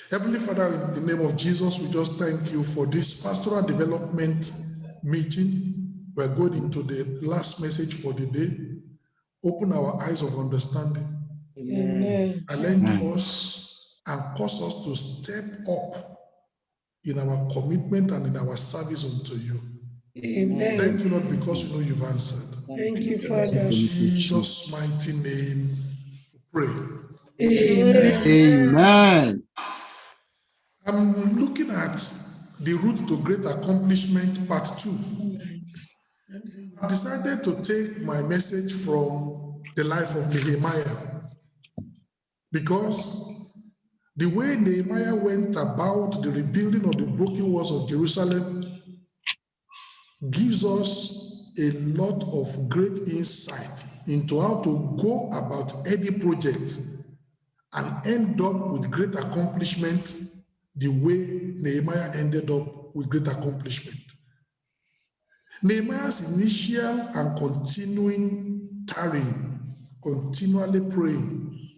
Heavenly Father, in the name of Jesus, we just thank you for this pastoral development meeting. We're going into the last message for the day. Open our eyes of understanding. Amen. Challenge us and cause us to step up in our commitment and in our service unto you. Amen. Thank you, Lord, because you know you've answered. Thank you, In Father. Jesus' mighty name, we pray. Amen. Amen. I'm looking at the route to great accomplishment, part 2. I decided to take my message from the life of Nehemiah because the way Nehemiah went about the rebuilding of the broken walls of Jerusalem gives us a lot of great insight into how to go about any project and end up with great accomplishment the way Nehemiah ended up with great accomplishment. Nehemiah's initial and continuing tarrying, continually praying,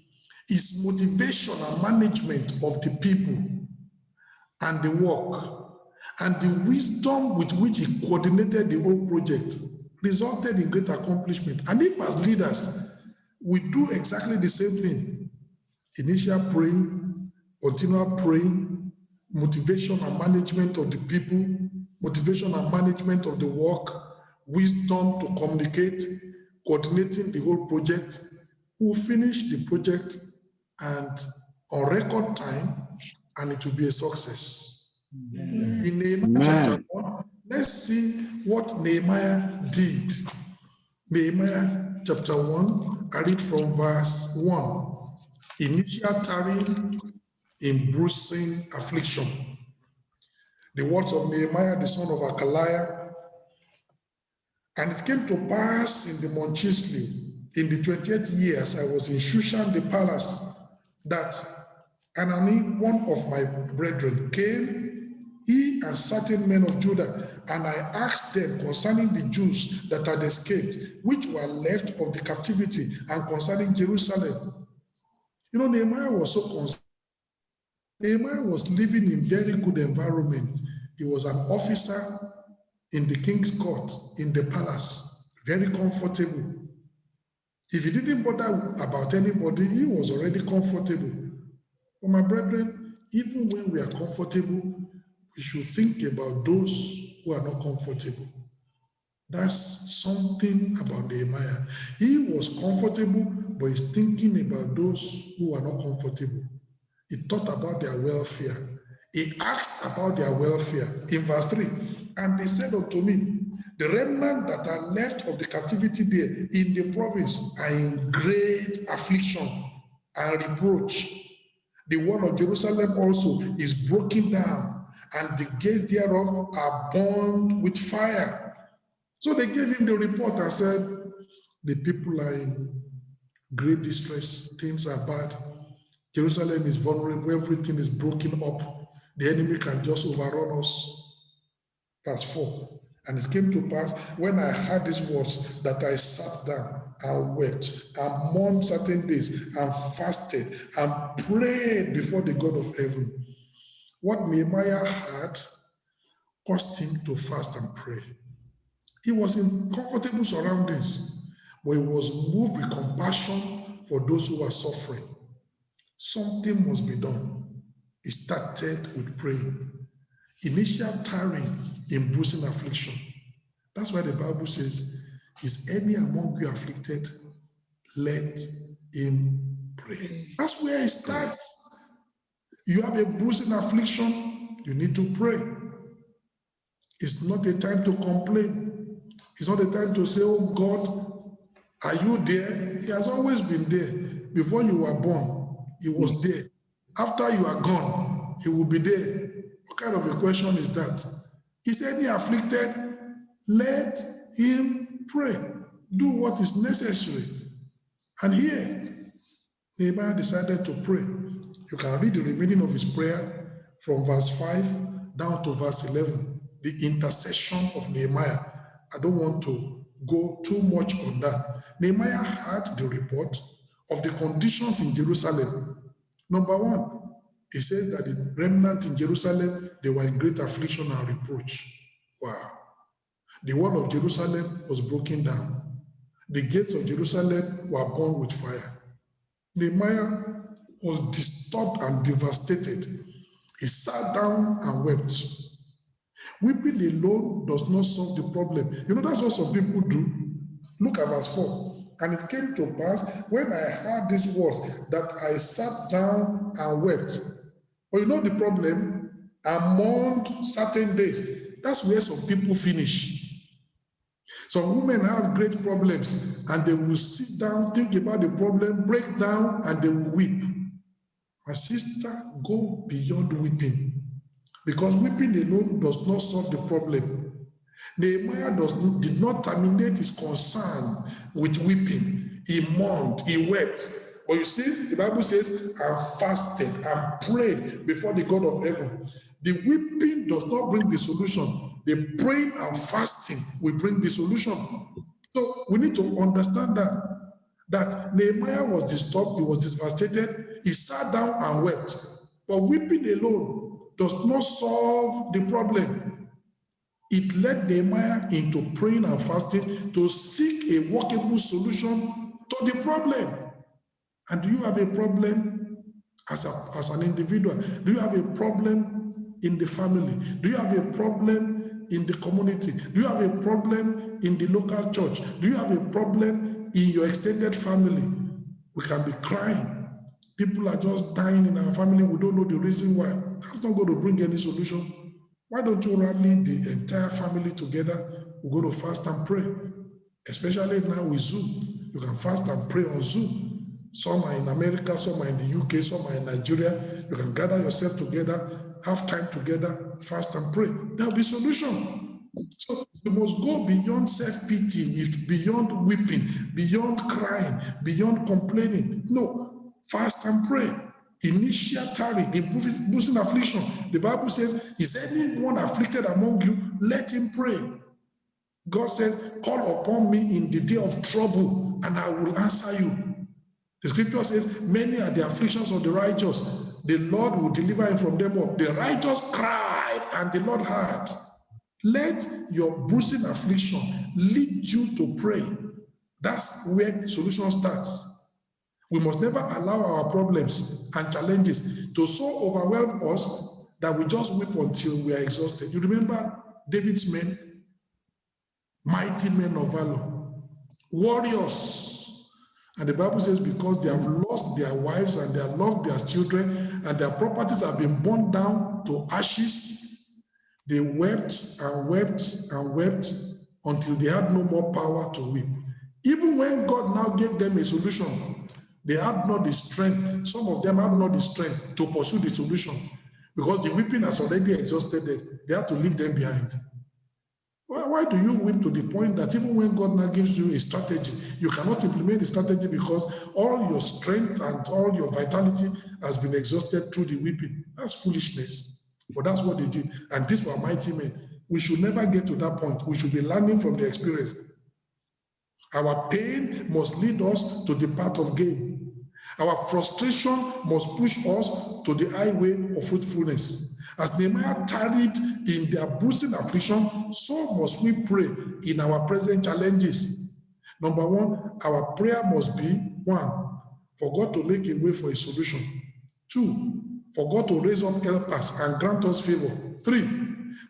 his motivation and management of the people and the work, and the wisdom with which he coordinated the whole project resulted in great accomplishment. And if as leaders, we do exactly the same thing, initial praying, continual praying, motivation and management of the people, motivation and management of the work, wisdom to communicate, coordinating the whole project, we'll finish the project and on record time, and it will be a success. In Nehemiah chapter 1, let's see what Nehemiah did. Nehemiah chapter 1, I read from verse 1. Initial tarrying in bruising affliction. The words of Nehemiah, the son of Hakaliah. And it came to pass in the month Chislev, in the 20th year, as I was in Shushan the palace, that Hanani, one of my brethren, came, he and certain men of Judah, and I asked them concerning the Jews that had escaped, which were left of the captivity, and concerning Jerusalem. You know, Nehemiah was so concerned. Nehemiah was living in very good environment. He was an officer in the king's court, in the palace, very comfortable. If he didn't bother about anybody, he was already comfortable. But my brethren, even when we are comfortable, we should think about those who are not comfortable. That's something about Nehemiah. He was comfortable, but he's thinking about those who are not comfortable. He thought about their welfare. He asked about their welfare in verse 3. And they said unto me, the remnant that are left of the captivity there in the province are in great affliction and reproach. The wall of Jerusalem also is broken down, and the gates thereof are burned with fire. So they gave him the report and said, the people are in great distress, things are bad. Jerusalem is vulnerable, everything is broken up. The enemy can just overrun us. Verse 4. And it came to pass, when I heard these words, that I sat down and wept and mourned certain days and fasted and prayed before the God of heaven. What Nehemiah had caused him to fast and pray. He was in comfortable surroundings, but he was moved with compassion for those who were suffering. Something must be done. He started with praying. Initial tarrying in bruising affliction. That's why the Bible says, is any among you afflicted? Let him pray. That's where it starts. You have a bruising affliction, you need to pray. It's not a time to complain. It's not a time to say, oh God, are you there? He has always been there. Before you were born, he was there. After you are gone, he will be there. What kind of a question is that? He said, he afflicted, let him pray. Do what is necessary. And here, Nehemiah decided to pray. You can read the remaining of his prayer from verse 5 down to verse 11. The intercession of Nehemiah. I don't want to go too much on that. Nehemiah had the report of the conditions in Jerusalem. Number one, It says that the remnant in Jerusalem, they were in great affliction and reproach. Wow. The wall of Jerusalem was broken down. The gates of Jerusalem were burned with fire. Nehemiah was disturbed and devastated. He sat down and wept. Weeping alone does not solve the problem. You know, that's what some people do. Look at verse 4. And it came to pass when I heard these words that I sat down and wept. But you know the problem? Among certain days, that's where some people finish. Some women have great problems and they will sit down, think about the problem, break down, and they will weep. My sister, go beyond weeping, because weeping alone does not solve the problem. Nehemiah did not terminate his concern with weeping. He mourned, he wept. But you see, the Bible says, and fasted and prayed before the God of heaven. The weeping does not bring the solution. The praying and fasting will bring the solution. So we need to understand that Nehemiah was disturbed, he was devastated, he sat down and wept. But weeping alone does not solve the problem. It led Nehemiah into praying and fasting to seek a workable solution to the problem. And do you have a problem as an individual? Do you have a problem in the family? Do you have a problem in the community? Do you have a problem in the local church? Do you have a problem in your extended family? We can be crying. People are just dying in our family. We don't know the reason why. That's not going to bring any solution. Why don't you rally the entire family together? We're going to fast and pray. Especially now with Zoom. You can fast and pray on Zoom. Some are in America, some are in the UK, some are in Nigeria. You can gather yourself together, have time together, fast and pray. There'll be solution. So you must go beyond self-pity, beyond weeping, beyond crying, beyond complaining. No, fast and pray. Initial tarry, boosting affliction. The Bible says, is anyone afflicted among you? Let him pray. God says, call upon me in the day of trouble, and I will answer you. The scripture says, many are the afflictions of the righteous. The Lord will deliver him from them all. The righteous cried, and the Lord heard. Let your bruising affliction lead you to pray. That's where the solution starts. We must never allow our problems and challenges to so overwhelm us that we just weep until we are exhausted. You remember David's men, mighty men of valor, warriors. And the Bible says because they have lost their wives and they have lost their children and their properties have been burned down to ashes, they wept and wept and wept until they had no more power to weep. Even when God now gave them a solution, they had not the strength. Some of them had not the strength to pursue the solution because the weeping has already exhausted them. They had to leave them behind. Why do you weep to the point that even when God now gives you a strategy, you cannot implement the strategy because all your strength and all your vitality has been exhausted through the weeping? That's foolishness. But that's what they did. And these were mighty men. We should never get to that point. We should be learning from the experience. Our pain must lead us to the path of gain. Our frustration must push us to the highway of fruitfulness. As Nehemiah tarried in their bruising affliction, so must we pray in our present challenges. Number one, our prayer must be, one, for God to make a way for a solution. Two, for God to raise up helpers and grant us favor. Three,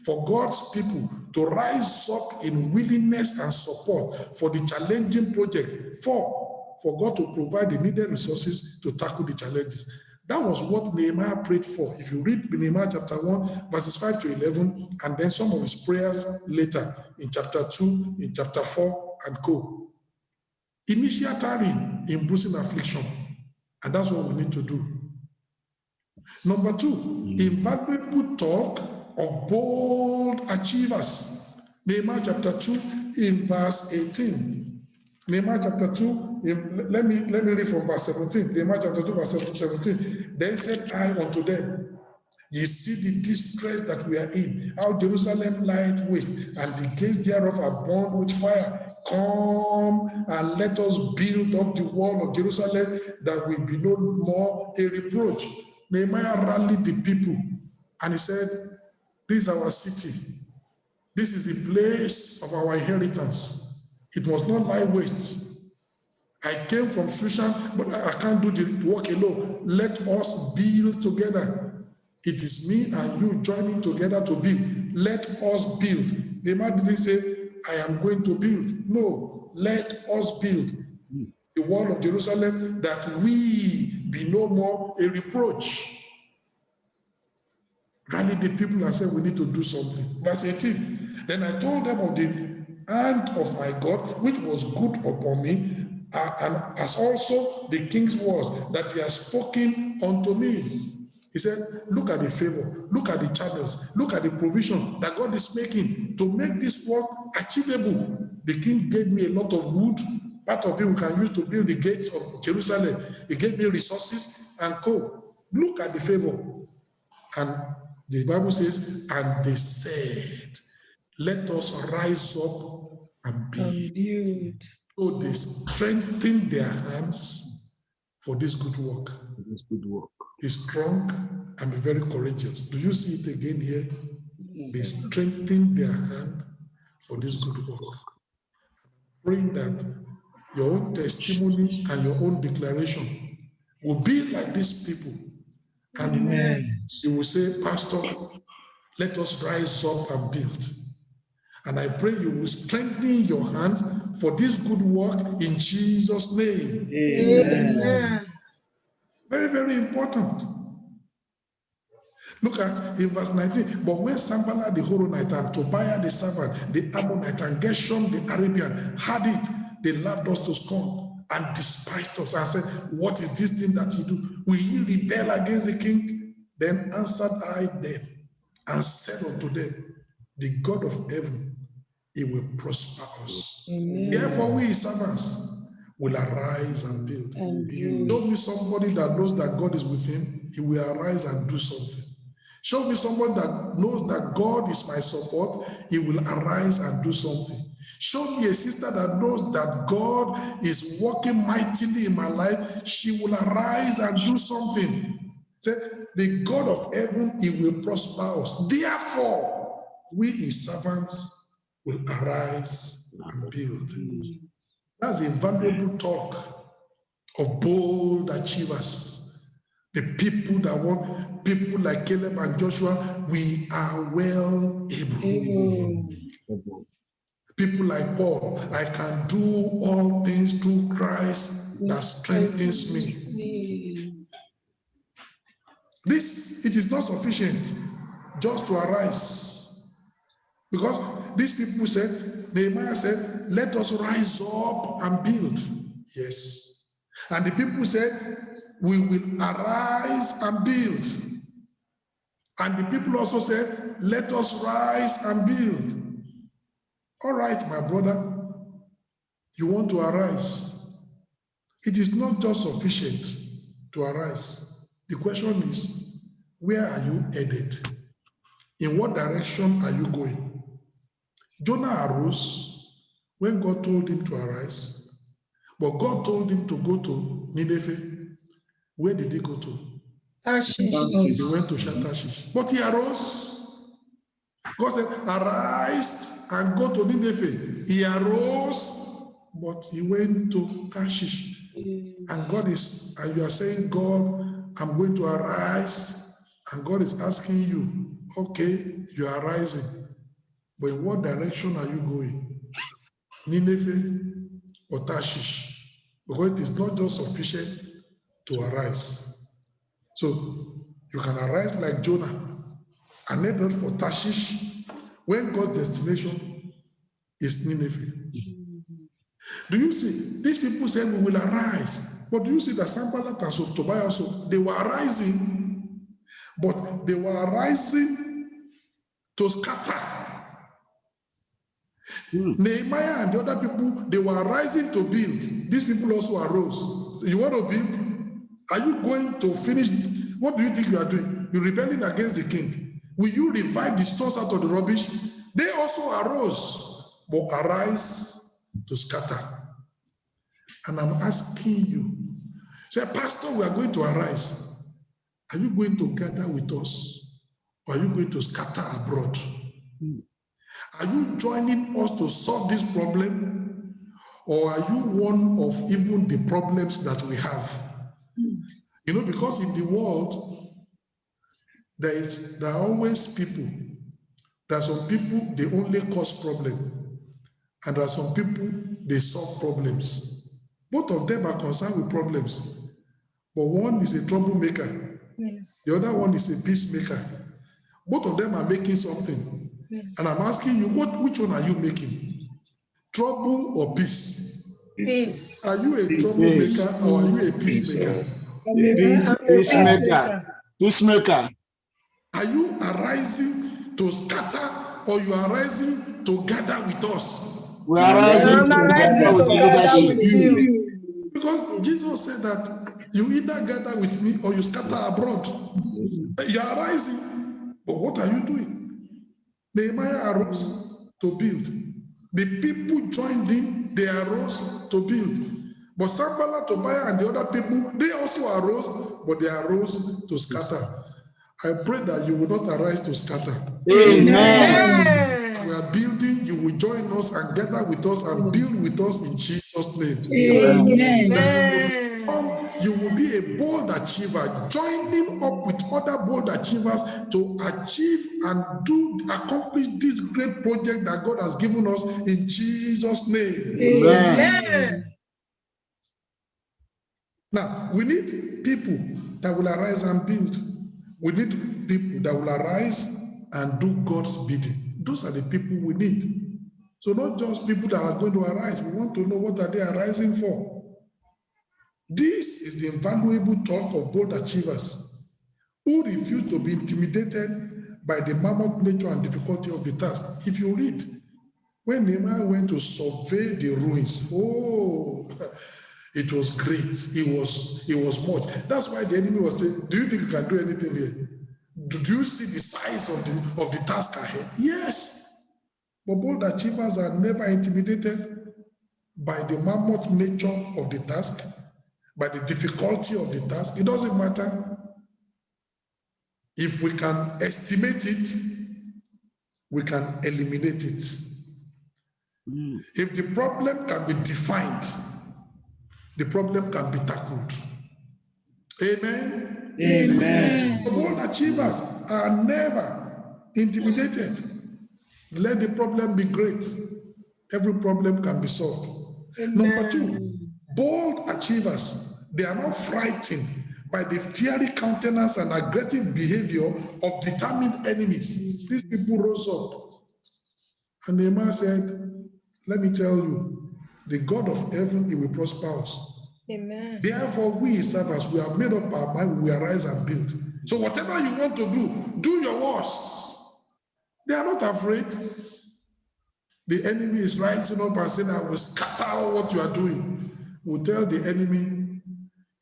for God's people to rise up in willingness and support for the challenging project. Four, for God to provide the needed resources to tackle the challenges. That was what Nehemiah prayed for. If you read Nehemiah chapter 1, verses 5 to 11, and then some of his prayers later in chapter 2, in chapter 4, and co. Initial tarrying in bruising affliction. And that's what we need to do. Number two, invaluable talk of bold achievers. Nehemiah chapter 2 in verse 18. Nehemiah chapter 2, let me read from verse 17. Nehemiah chapter 2, verse 17. Then said I unto them, ye see the distress that we are in, how Jerusalem lieth waste, and the gates thereof are burned with fire. Come and let us build up the wall of Jerusalem, that we be no more a reproach. Nehemiah rallied the people and he said, this is our city. This is the place of our inheritance. It must not lie waste. I came from Shushan, but I can't do the work alone. Let us build together. It is me and you joining together to build. Let us build. Nehemiah didn't say, I am going to build. No, let us build the wall of Jerusalem, that we be no more a reproach. Rally the people and said, we need to do something. Verse 18, then I told them of the hand of my God, which was good upon me, and as also the king's words that he has spoken unto me. He said, look at the favor, look at the channels, look at the provision that God is making to make this work achievable. The king gave me a lot of wood. Part of it we can use to build the gates of Jerusalem. He gave me resources and coal. Look at the favor. And the Bible says, and they said, let us rise up and build. So they strengthened their hands for this good work. This good work. Be strong and be very courageous. Do you see it again here? They strengthened their hand for this good work. Praying that your own testimony and your own declaration will be like these people. And Amen. you will say, Pastor, let us rise up and build. And I pray you will strengthen your hands for this good work in Jesus' name. Amen. Very, very important. Look at in verse 19. But when Sanballat the Horonite and Tobiah the servant, the Ammonite and Geshem the Arabian had it, they laughed us to scorn and despised us and said, what is this thing that you do? Will ye rebel against the king? Then answered I them and said unto them, the God of heaven, he will prosper us. Amen. Therefore we his servants will arise and build. And Show me somebody that knows that God is with him, he will arise and do something. Show me someone that knows that God is my support, he will arise and do something. Show me a sister that knows that God is working mightily in my life, she will arise and do something. Say, the God of heaven, he will prosper us. Therefore, we his servants will arise and build. That's a valuable talk of bold achievers. The people that want, people like Caleb and Joshua, we are well able. People like Paul, I can do all things through Christ that strengthens me. This, it is not sufficient just to arise. Because these people said, Nehemiah said, let us rise up and build. Yes. And the people said, we will arise and build. And the people also said, let us rise and build. All right, my brother, you want to arise. It is not just sufficient to arise. The question is, where are you headed? In what direction are you going? Jonah arose when God told him to arise, but God told him to go to Nineveh. Where did he go to? Tarshish. He went to Tarshish. But he arose. God said, arise and go to Nineveh. He arose, but he went to Tarshish. And God is, and you are saying, God, I'm going to arise. And God is asking you, okay, you are rising. But in what direction are you going? Nineveh or Tarshish? Because it is not just sufficient to arise. So you can arise like Jonah and head not for Tarshish when God's destination is Nineveh. Do you see? These people said we will arise. But do you see that Sanballat and Tobiah also, they were arising, but they were arising to scatter. Nehemiah and the other people, they were rising to build. These people also arose. So you want to build? Are you going to finish? What do you think you are doing? You're rebelling against the king. Will you revive the stones out of the rubbish? They also arose, but arise to scatter. And I'm asking you, say, Pastor, we are going to arise. Are you going to gather with us, or are you going to scatter abroad? Are you joining us to solve this problem, or are you one of even the problems that we have? You know, because in the world, there are always people. There are some people, they only cause problem, and there are some people, they solve problems. Both of them are concerned with problems, but one is a troublemaker. Yes. The other one is a peacemaker. Both of them are making something. Yes. And I'm asking you, which one are you making? Trouble or peace? Peace. Are you a troublemaker or are you a peacemaker? I'm a peacemaker. Peacemaker. Are you arising to scatter or you are rising to gather with us? We are rising I'm arising to gather with you. Because Jesus said that you either gather with me or you scatter abroad. You are rising, but what are you doing? Nehemiah arose to build. The people joined him, they arose to build. But Sanballat, Tobiah, and the other people, they also arose, but they arose to scatter. I pray that you will not arise to scatter. Amen. We are building, you will join us and gather with us and build with us in Jesus' name. Amen. You will be a bold achiever, joining up with other bold achievers to achieve and accomplish this great project that God has given us in Jesus' name. Amen. Now, we need people that will arise and build. We need people that will arise and do God's bidding. Those are the people we need. So not just people that are going to arise. We want to know what are they arising for. This is the invaluable talk of bold achievers who refuse to be intimidated by the mammoth nature and difficulty of the task. If you read, when Nehemiah went to survey the ruins, it was great. It was much. That's why the enemy was saying, do you think you can do anything here? Do you see the size of the task ahead? Yes. But bold achievers are never intimidated by the mammoth nature of the task, by the difficulty of the task. It doesn't matter. If we can estimate it, we can eliminate it. If the problem can be defined, the problem can be tackled. Amen? Amen. The bold achievers are never intimidated. Let the problem be great. Every problem can be solved. Amen. Number two, bold achievers, they are not frightened by the fiery countenance and aggressive behavior of determined enemies. These people rose up. And Nehemiah said, let me tell you, the God of heaven, he will prosper us. Amen. Therefore, we servants, we have made up our mind, we arise and build. So whatever you want to do your worst. They are not afraid. The enemy is rising up and saying, I will scatter what you are doing. We'll tell the enemy,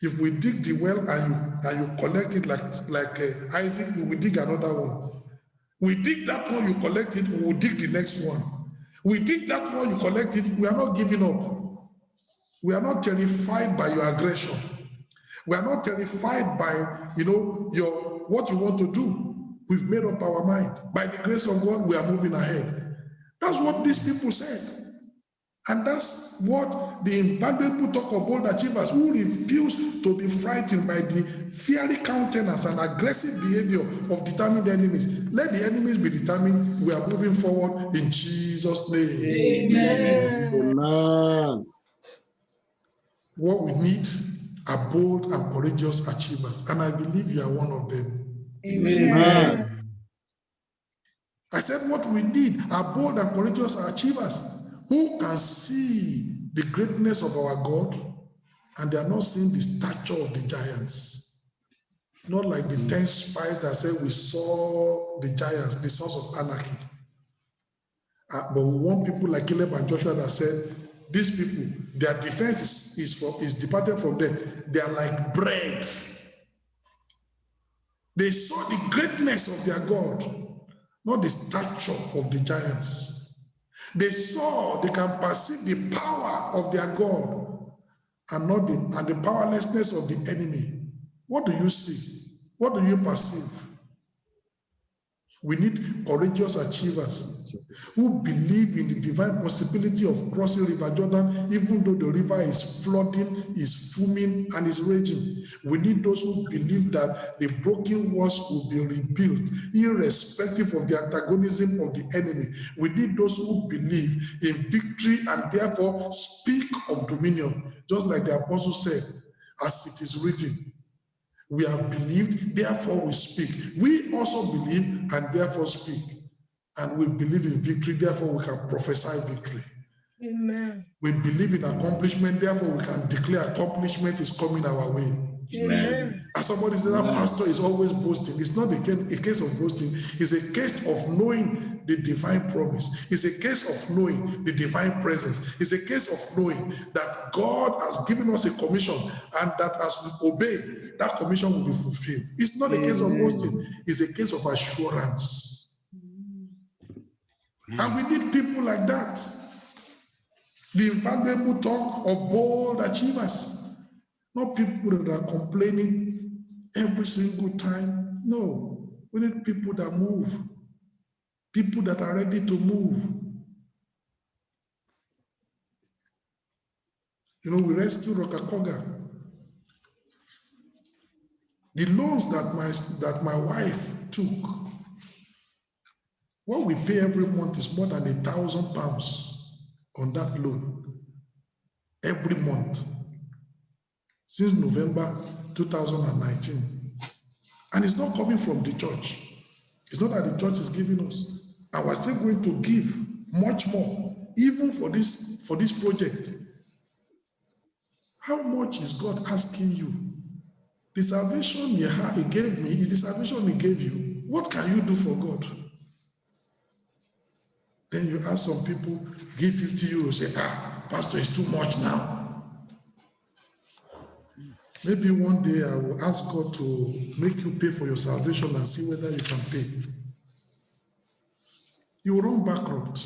if we dig the well and you collect it like Isaac, we will dig another one. We dig that one, you collect it, we will dig the next one. We dig that one, you collect it, we are not giving up. We are not terrified by your aggression. We are not terrified by, what you want to do. We've made up our mind. By the grace of God, we are moving ahead. That's what these people said. And that's what the invaluable talk of bold achievers who refuse to be frightened by the fiery countenance and aggressive behavior of determined enemies. Let the enemies be determined. We are moving forward in Jesus' name. Amen. What we need are bold and courageous achievers. And I believe you are one of them. Amen. I said what we need are bold and courageous achievers who can see the greatness of our God and they are not seeing the stature of the giants. Not like the 10 spies that said we saw the giants, the sons of anarchy. But we want people like Caleb and Joshua that said, these people, their defense is departed from them. They are like bread. They saw the greatness of their God, not the stature of the giants. They can perceive the power of their God and the powerlessness of the enemy. What do you see? What do you perceive? We need courageous achievers who believe in the divine possibility of crossing River Jordan, even though the river is flooding, is fuming, and is raging. We need those who believe that the broken walls will be rebuilt, irrespective of the antagonism of the enemy. We need those who believe in victory and therefore speak of dominion, just like the apostle said, as it is written. We have believed, therefore we speak. We also believe and therefore speak. And we believe in victory, therefore we can prophesy victory. Amen. We believe in accomplishment, therefore we can declare accomplishment is coming our way. Amen. As somebody said, that pastor is always boasting. It's not a case of boasting. It's a case of knowing the divine promise. It's a case of knowing the divine presence. It's a case of knowing that God has given us a commission and that as we obey, that commission will be fulfilled. It's not a case of boasting. It's a case of assurance. And we need people like that. The invaluable talk of bold achievers. Not people that are complaining every single time. No, we need people that move. People that are ready to move. You know, we rescued Rokakoga. The loans that my wife took, what we pay every month is more than £1,000 on that loan. Every month. Since November 2019. And it's not coming from the church. It's not that the church is giving us. And we're still going to give much more, even for this project. How much is God asking you? The salvation he gave me is the salvation he gave you. What can you do for God? Then you ask some people, give 50 euros, say, pastor, it's too much now. Maybe one day I will ask God to make you pay for your salvation and see whether you can pay. You will run bankrupt.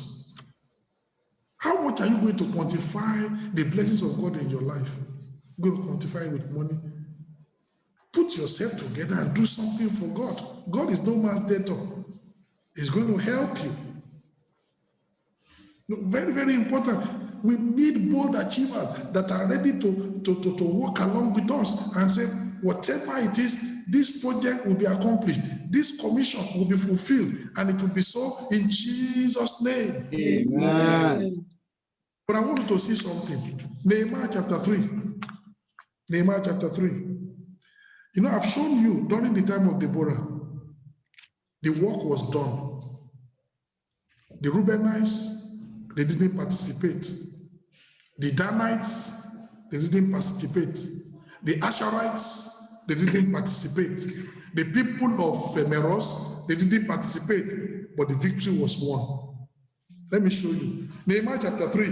How much are you going to quantify the blessings of God in your life? You're going to quantify it with money? Put yourself together and do something for God. God is no man's debtor. He's going to help you. Very, very important. We need bold achievers that are ready to walk along with us and say, whatever it is, this project will be accomplished. This commission will be fulfilled, and it will be so in Jesus' name. Amen. But I want you to see something. Nehemiah chapter 3. Nehemiah chapter 3. You know, I've shown you during the time of Deborah, the work was done. The Reubenites, they didn't participate. The Danites, they didn't participate. The Asherites, they didn't participate. The people of Meroz, they didn't participate, but the victory was won. Let me show you. Nehemiah chapter 3,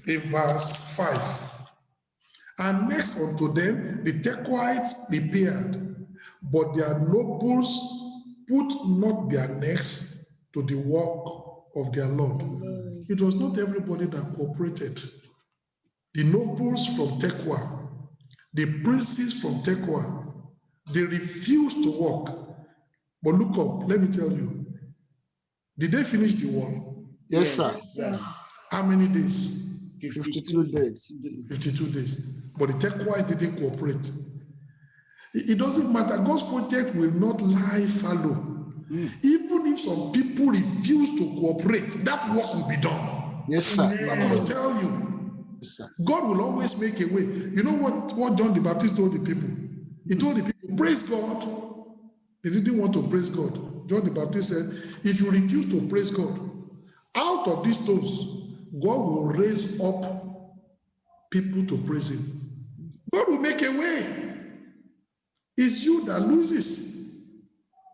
in verse 5. And next unto them, the Tekoites prepared, but their nobles put not their necks to the work of their Lord. It was not everybody that cooperated. The nobles from Tekoa, the princes from Tekoa, they refused to work. But look up, let me tell you. Did they finish the wall? Yes, sir. How many days? 52 days. 52 days. But the Tekoites didn't cooperate. It doesn't matter. God's project will not lie fallow. Even if some people refuse to cooperate, that work will be done. Yes, sir. I'm going to tell you. Yes, sir. God will always make a way. You know what John the Baptist told the people? He told the people, praise God. They didn't want to praise God. John the Baptist said, if you refuse to praise God, out of these stones, God will raise up people to praise him. God will make a way. It's you that loses.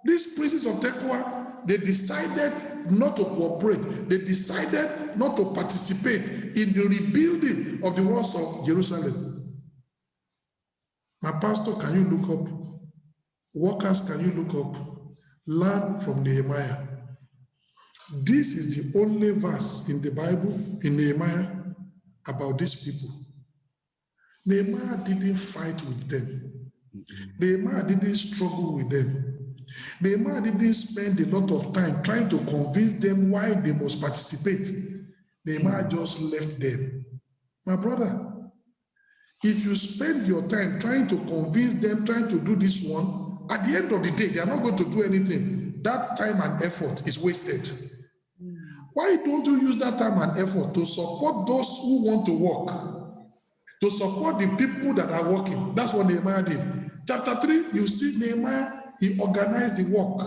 These princes of Tekoa, they decided not to cooperate. They decided not to participate in the rebuilding of the walls of Jerusalem. My pastor, can you look up? Workers, can you look up? Learn from Nehemiah. This is the only verse in the Bible, in Nehemiah, about these people. Nehemiah didn't fight with them. Nehemiah didn't struggle with them. Nehemiah didn't spend a lot of time trying to convince them why they must participate. Nehemiah just left them. My brother, if you spend your time trying to convince them, trying to do this one, at the end of the day, they are not going to do anything. That time and effort is wasted. Why don't you use that time and effort to support those who want to work, to support the people that are working? That's what Nehemiah did. Chapter 3, you see Nehemiah, he organized the work.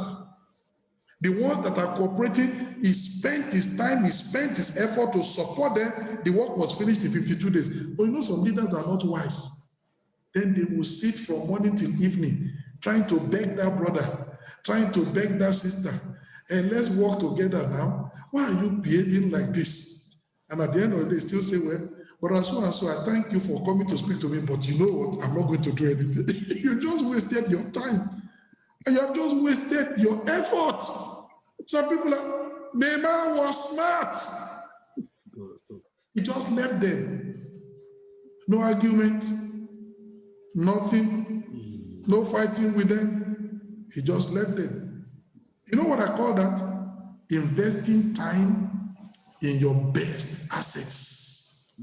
The ones that are cooperating, he spent his time, he spent his effort to support them. The work was finished in 52 days. But you know, some leaders are not wise. Then they will sit from morning till evening, trying to beg that brother, trying to beg that sister, and let's work together now. Why are you behaving like this? And at the end of the day, still say, well, but so and so, I thank you for coming to speak to me, but you know what? I'm not going to do anything. You just wasted your time. And you have just wasted your effort. Some people are, Nehemiah was smart. He just left them. No argument, nothing, no fighting with them. He just left them. You know what I call that? Investing time in your best assets.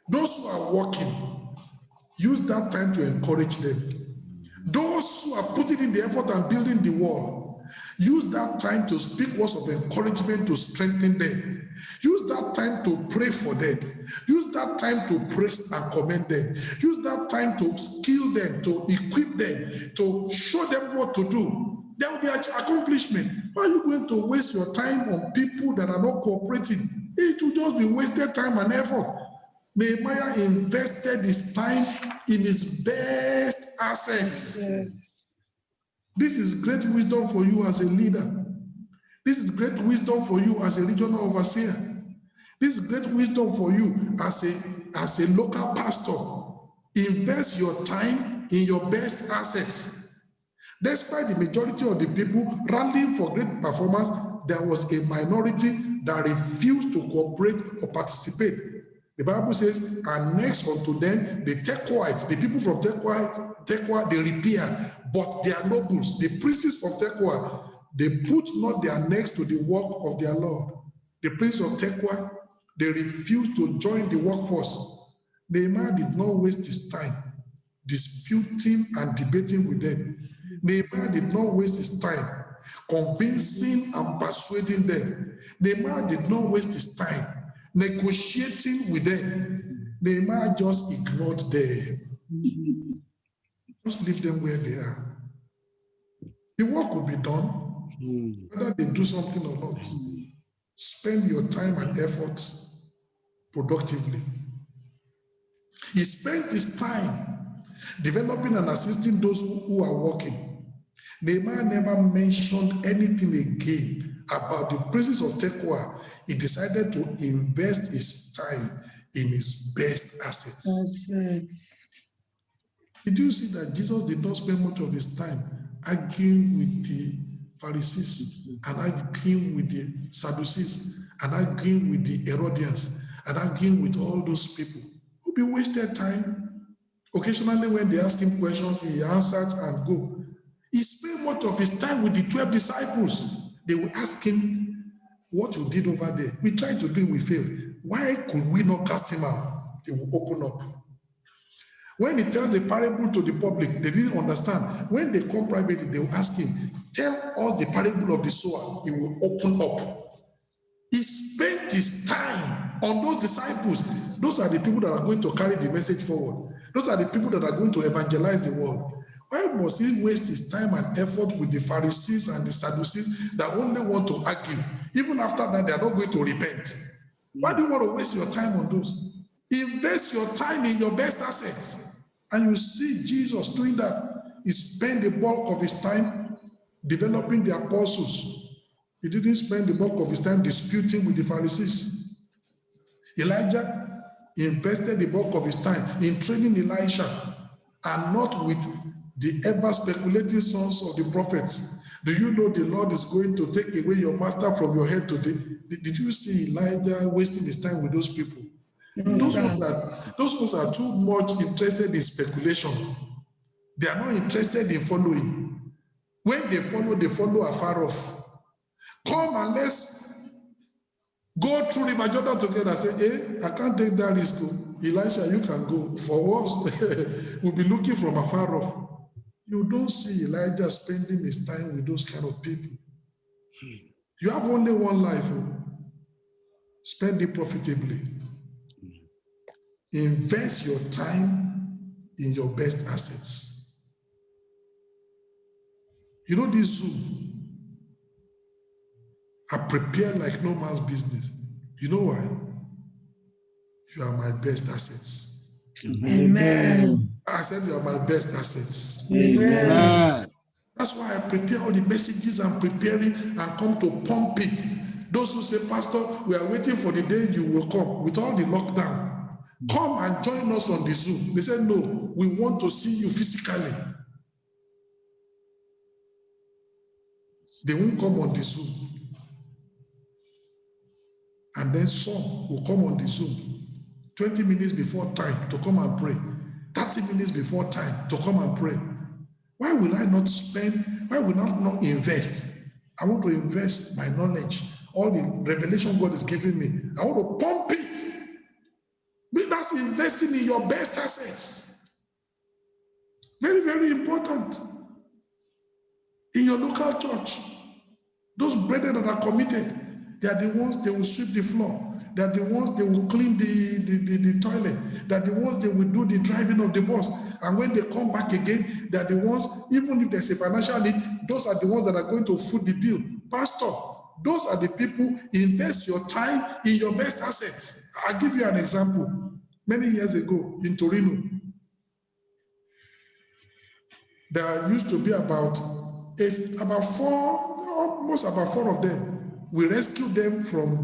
Those who are working, use that time to encourage them. Those who are putting in the effort and building the wall, use that time to speak words of encouragement to strengthen them. Use that time to pray for them. Use that time to praise and commend them. Use that time to skill them, to equip them, to show them what to do. There will be an accomplishment. Why are you going to waste your time on people that are not cooperating? It will just be wasted time and effort. Nehemiah invested his time in his best assets. Yes. This is great wisdom for you as a leader. This is great wisdom for you as a regional overseer. This is great wisdom for you as a local pastor. Invest your time in your best assets. Despite the majority of the people rallying for great performance, there was a minority that refused to cooperate or participate. The Bible says, and next unto them, the Tekoites, the people from Tekoa, they repair, but their nobles, the princes of Tekoa, they put not their necks to the work of their Lord. The prince of Tekoa, they refused to join the workforce. Nehemiah did not waste his time disputing and debating with them. Nehemiah did not waste his time convincing and persuading them. Nehemiah did not waste his time negotiating with them. Nehemiah just ignored them. Just leave them where they are. The work will be done, whether they do something or not. Spend your time and effort productively. He spent his time developing and assisting those who are working. Nehemiah never mentioned anything again about the princes of Tekoa. He decided to invest his time in his best assets. Did you see that Jesus did not spend much of his time arguing with the Pharisees and arguing with the Sadducees and arguing with the Herodians and arguing with all those people? Who be wasted time. Occasionally when they ask him questions, he answers and go. He spent much of his time with the 12 disciples. They will ask him, what you did over there. We tried to do it, we failed. Why could we not cast him out? He will open up. When he tells a parable to the public, they didn't understand. When they come privately, they will ask him, tell us the parable of the sower. He will open up. He spent his time on those disciples. Those are the people that are going to carry the message forward. Those are the people that are going to evangelize the world. Why must he waste his time and effort with the Pharisees and the Sadducees that only want to argue? Even after that, they are not going to repent. Why do you want to waste your time on those? Invest your time in your best assets. And you see Jesus doing that. He spent the bulk of his time developing the apostles. He didn't spend the bulk of his time disputing with the Pharisees. Elijah invested the bulk of his time in training Elisha and not with the ever speculating sons of the prophets. Do you know the Lord is going to take away your master from your head today? Did you see Elijah wasting his time with those people? Those ones are too much interested in speculation. They are not interested in following. When they follow afar off. Come and let's go through River Jordan together. Say, I can't take that risk. Elisha, you can go. For us, we'll be looking from afar off. You don't see Elijah spending his time with those kind of people. You have only one life. Spend it profitably. Invest your time in your best assets. You know this Zoom, I prepare like no man's business. You know why? You are my best assets. Amen. I said you are my best assets. Amen. That's why I prepare all the messages I'm preparing and come to pump it. Those who say, Pastor, we are waiting for the day you will come with all the lockdown. Come and join us on the Zoom. They said, no, we want to see you physically. They won't come on the Zoom. And then some will come on the Zoom 20 minutes before time to come and pray. 30 minutes before time to come and pray. Why will I not spend? Why will I not invest? I want to invest my knowledge, all the revelation God is giving me. I want to pump it. But that's investing in your best assets. Very, very important. In your local church, those brethren that are committed, they are the ones they will sweep the floor. They are the ones they will clean the toilet. They are the ones they will do the driving of the bus. And when they come back again, they are the ones, even if there's a financial need, those are the ones that are going to foot the bill. Pastor, those are the people, invest your time in your best assets. I'll give you an example. Many years ago in Torino, there used to be about four of them. We rescued them from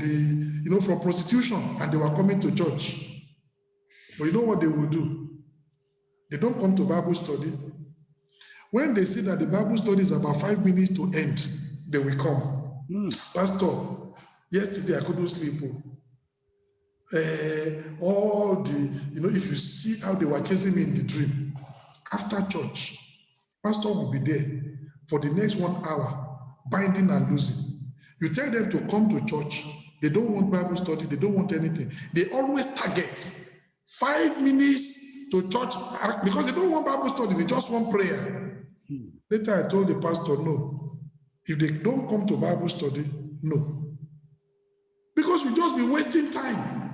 from prostitution, and they were coming to church. But you know what they will do? They don't come to Bible study. When they see that the Bible study is about 5 minutes to end, they will come. Pastor, yesterday I couldn't sleep. If you see how they were chasing me in the dream, after church, Pastor will be there for the next 1 hour, binding and loosing. You tell them to come to church, they don't want Bible study, they don't want anything. They always target 5 minutes to church because they don't want Bible study, they just want prayer. Later I told the pastor, no. If they don't come to Bible study, no. Because you just be wasting time.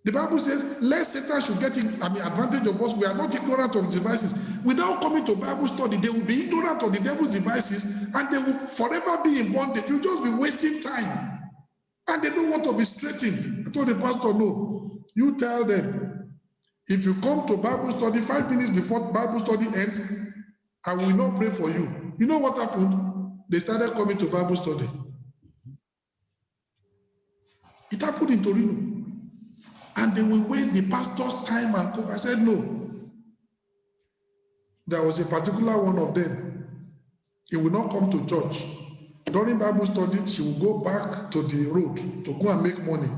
The Bible says, lest Satan should get advantage of us. We are not ignorant of devices. Without coming to Bible study, they will be ignorant of the devil's devices and they will forever be in bondage. You just be wasting time. And they don't want to be straightened. I told the pastor, no. You tell them, if you come to Bible study 5 minutes before Bible study ends, I will not pray for you. You know what happened? They started coming to Bible study. It happened in Torino. And they will waste the pastor's time and cook. I said, no. There was a particular one of them. He will not come to church. During Bible study, she will go back to the road to go and make money.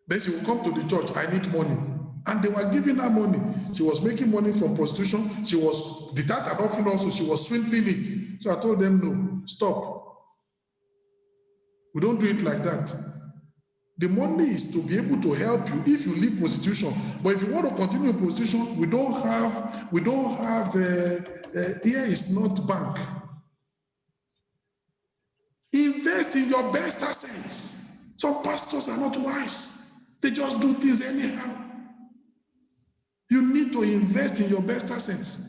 Then she will come to the church, I need money. And they were giving her money. She was making money from prostitution. She was, the tithe and offering also, she was swindling it. So I told them, no, stop. We don't do it like that. The money is to be able to help you if you leave prostitution. But if you want to continue prostitution, we don't have, here is not bank. Invest in your best assets. Some pastors are not wise. They just do things anyhow. You need to invest in your best assets.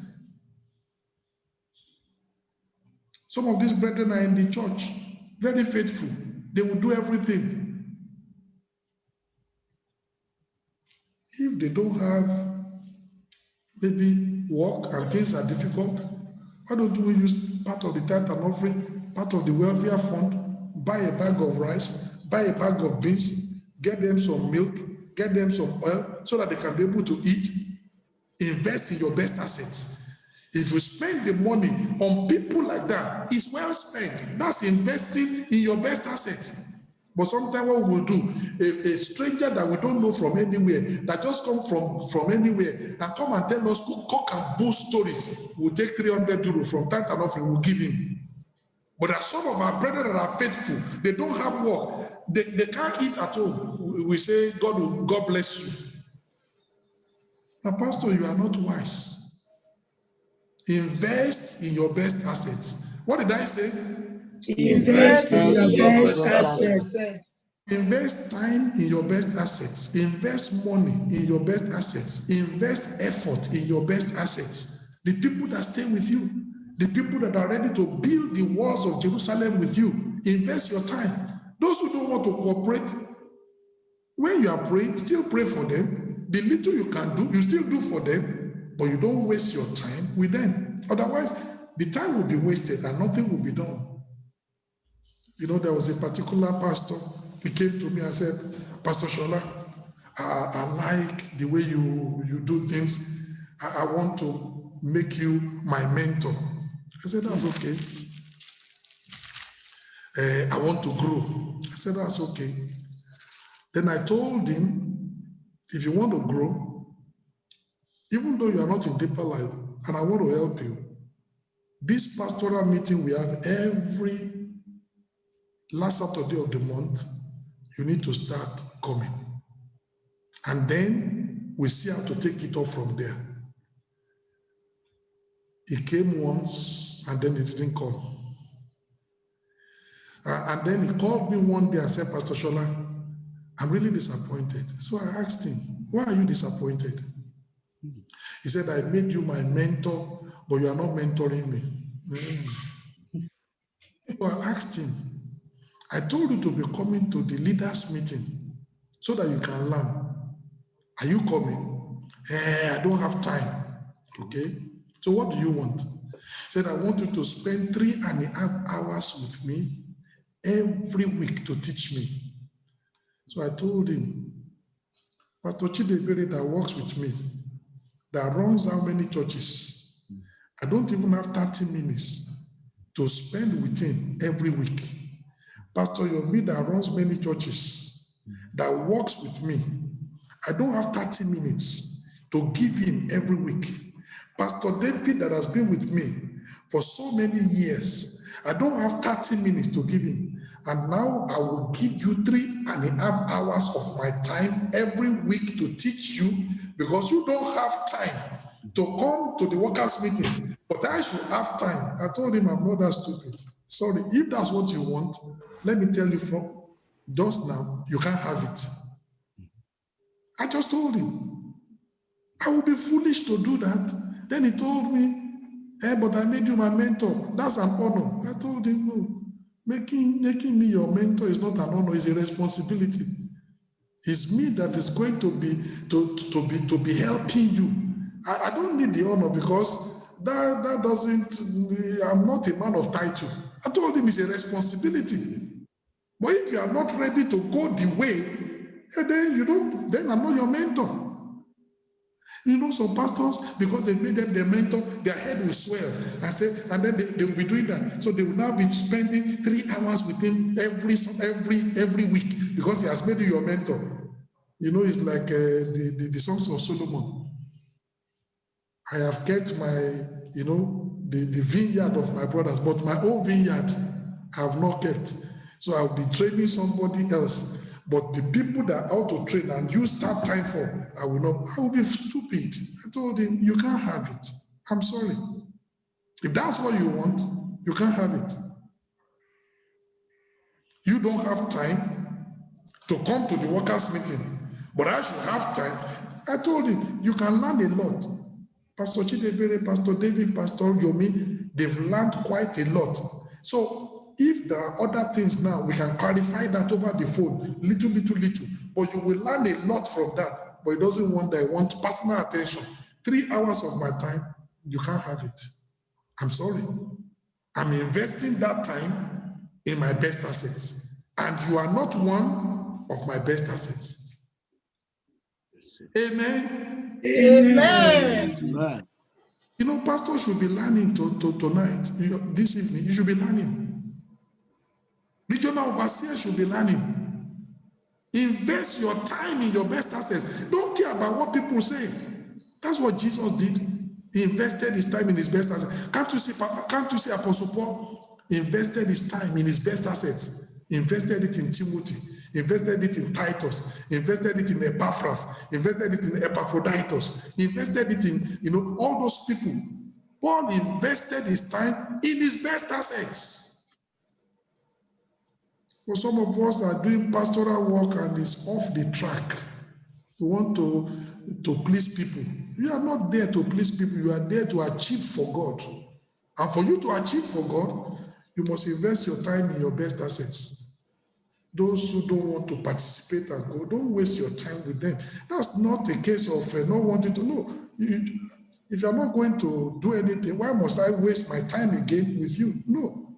Some of these brethren are in the church, very faithful. They will do everything. If they don't have maybe work and things are difficult, why don't we use part of the tithe and offering, part of the welfare fund, buy a bag of rice, buy a bag of beans, get them some milk, get them some oil so that they can be able to eat. Invest in your best assets. If you spend the money on people like that, it's well spent. That's investing in your best assets. But sometimes what we will do, a stranger that we don't know from anywhere, that just come from anywhere and come and tell us cock and bull stories, we'll take 300 euro from that and offering, we'll give him. But there are some of our brethren that are faithful, they don't have work, they can't eat at home. We say, God bless you. Now, Pastor, you are not wise. Invest in your best assets. What did I say? Invest in your best assets. Invest time in your best assets. Invest money in your best assets. Invest effort in your best assets. The people that stay with you, the people that are ready to build the walls of Jerusalem with you, invest your time. Those who don't want to cooperate, when you are praying, still pray for them. The little you can do, you still do for them, but you don't waste your time with them. Otherwise, the time will be wasted and nothing will be done. You know, there was a particular pastor, he came to me and said, Pastor Shola, I like the way you do things. I want to make you my mentor. I said, that's okay. I want to grow. I said, that's okay. Then I told him, if you want to grow, even though you are not in deeper life, and I want to help you, this pastoral meeting we have every last Saturday of the month, you need to start coming. And then we see how to take it off from there. He came once and then he didn't come. And then he called me one day and said, Pastor Shola, I'm really disappointed. So I asked him, why are you disappointed? He said, I made you my mentor, but you are not mentoring me. So I asked him, I told you to be coming to the leaders meeting so that you can learn. Are you coming? I don't have time. Okay. So what do you want? He said, I want you to spend 3.5 hours with me every week to teach me. So I told him, Pastor Chidebere that works with me, that runs how many churches, I don't even have 30 minutes to spend with him every week. Pastor Yomi that runs many churches, that works with me, I don't have 30 minutes to give him every week. Pastor David that has been with me for so many years, I don't have 30 minutes to give him. And now I will give you 3.5 hours of my time every week to teach you, because you don't have time to come to the workers' meeting, but I should have time. I told him I'm not that stupid. Sorry, if that's what you want, let me tell you from just now, you can't have it. I just told him, I would be foolish to do that. Then he told me, but I made you my mentor. That's an honor. I told him, no. Making me your mentor is not an honor, it's a responsibility. It's me that is going to be helping you. I don't need the honor, because that doesn't, I'm not a man of title. I told him it's a responsibility. But if you are not ready to go the way, then I'm not your mentor. You know, some pastors, because they made them their mentor, their head will swell and then they will be doing that. So they will now be spending 3 hours with him every week, because he has made you your mentor. You know, it's like the songs of Solomon. I have kept my, the vineyard of my brothers, but my own vineyard I have not kept. So I'll be training somebody else. But the people that are out to train and you start time for, I will be stupid. I told him, you can't have it. I'm sorry. If that's what you want, you can't have it. You don't have time to come to the workers' meeting, but I should have time. I told him, you can learn a lot. Pastor Chidebere, Pastor David, Pastor Yomi, they've learned quite a lot. So if there are other things now, we can clarify that over the phone, little. But you will learn a lot from that. But it doesn't want that. I want personal attention. 3 hours of my time, you can't have it. I'm sorry. I'm investing that time in my best assets. And you are not one of my best assets. Amen. Amen. You know, pastors should be learning tonight, this evening. You should be learning. Regional overseers should be learning. Invest your time in your best assets. Don't care about what people say. That's what Jesus did. He invested his time in his best assets. Can't you see Apostle Paul invested his time in his best assets? Invested it in Timothy, invested it in Titus, invested it in Epaphras, invested it in Epaphroditus, invested it in all those people. Paul invested his time in his best assets. For some of us are doing pastoral work and it's off the track. You want to please people. You are not there to please people. You are there to achieve for God. And for you to achieve for God, you must invest your time in your best assets. Those who don't want to participate and go, don't waste your time with them. That's not a case of not wanting to know. If you're not going to do anything, why must I waste my time again with you? No.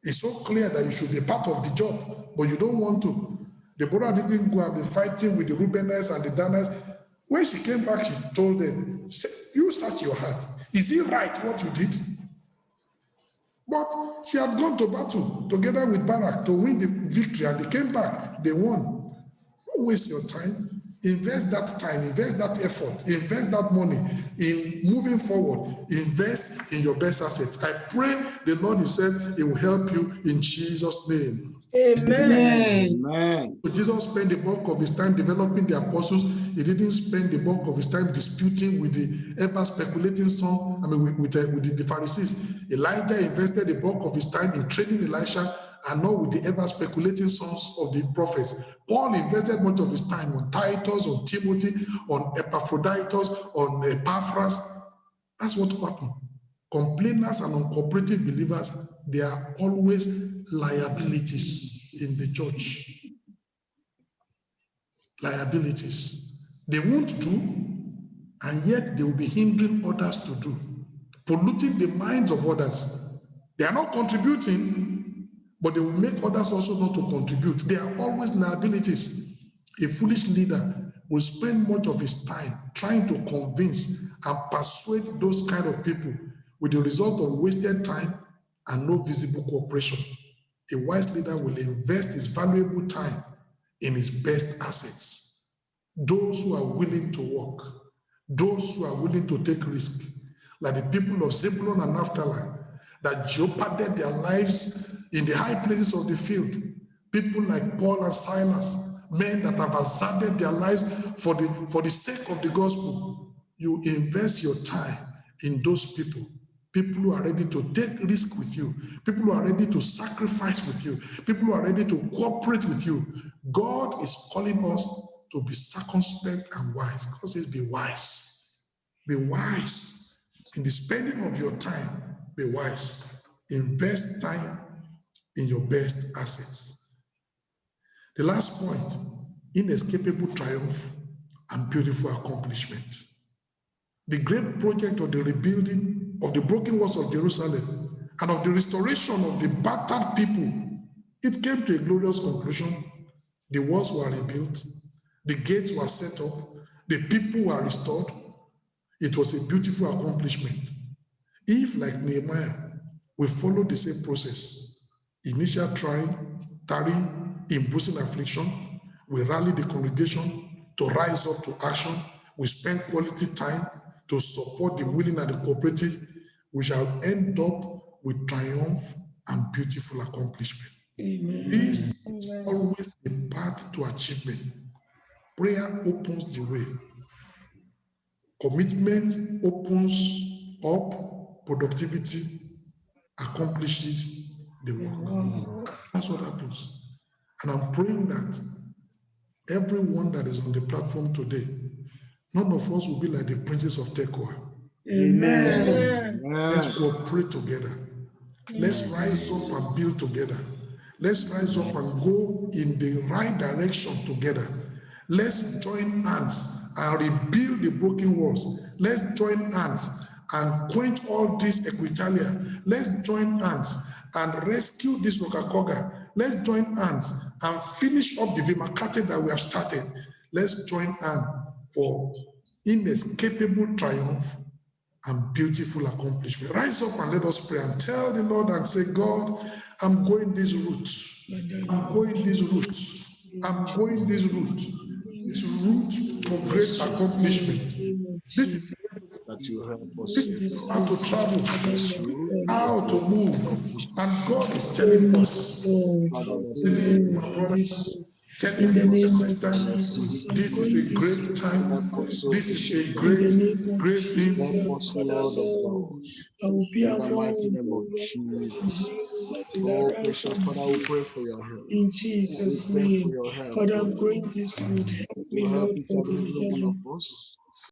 It's so clear that you should be part of the job, but you don't want to. Deborah didn't go and be fighting with the Reubenites and the Danites. When she came back, she told them, you search your heart. Is it right what you did? But she had gone to battle together with Barak to win the victory, and they came back. They won. Don't waste your time. Invest that time, invest that effort, invest that money in moving forward. Invest in your best assets. I pray the Lord himself, he will help you in Jesus' name. Amen. Amen. So Jesus spent the bulk of his time developing the apostles. He didn't spend the bulk of his time disputing with the ever speculating son, with the Pharisees. Elijah invested the bulk of his time in training Elisha and not with the ever speculating sons of the prophets. Paul invested much of his time on Titus, on Timothy, on Epaphroditus, on Epaphras. That's what happened. Complainers and uncooperative believers, they are always liabilities in the church. Liabilities. They won't do, and yet they will be hindering others to do, polluting the minds of others. They are not contributing, but they will make others also not to contribute. They are always liabilities. A foolish leader will spend much of his time trying to convince and persuade those kind of people, with the result of wasted time and no visible cooperation. A wise leader will invest his valuable time in his best assets. Those who are willing to work, those who are willing to take risks, like the people of Zebulun and Naphtali, that jeopardized their lives in the high places of the field. People like Paul and Silas, men that have hazarded their lives for the sake of the gospel. You invest your time in those people. People who are ready to take risk with you. People who are ready to sacrifice with you. People who are ready to cooperate with you. God is calling us to be circumspect and wise. God says, be wise. Be wise. In the spending of your time, be wise. Invest time in your best assets. The last point, inescapable triumph and beautiful accomplishment. The great project of the rebuilding of the broken walls of Jerusalem and of the restoration of the battered people, it came to a glorious conclusion. The walls were rebuilt, the gates were set up, the people were restored. It was a beautiful accomplishment. If, like Nehemiah, we follow the same process, initial trying, tarrying, embracing affliction, we rally the congregation to rise up to action, we spend quality time to support the willing and the cooperative, we shall end up with triumph and beautiful accomplishment. Amen. This is always the path to achievement. Prayer opens the way. Commitment opens up productivity, accomplishes the work. That's what happens. And I'm praying that everyone that is on the platform today, none of us will be like the princes of Tekoa. Amen. Let's cooperate together. Let's rise up and build together. Let's rise up and go in the right direction together. Let's join hands and rebuild the broken walls. Let's join hands and quench all this equitalia. Let's join hands and rescue this Rokakoga. Let's join hands and finish up the Vimakate that we have started. Let's join hands for inescapable triumph and beautiful accomplishment. Rise up and let us pray and tell the Lord and say, God, I'm going this route. I'm going this route. I'm going this route. This route for great accomplishment. This is That you help us. this is how to travel, how to move, and God is telling us, telling my brother, telling your sister, this is a great time. This is a great thing. Help us, Lord of God. In the mighty name of Jesus. Oh, precious Father, we pray for your help. In We Jesus' pray for name. your help. Father, I'm going this road. Help me, You help Lord each God and in every one heaven. of us.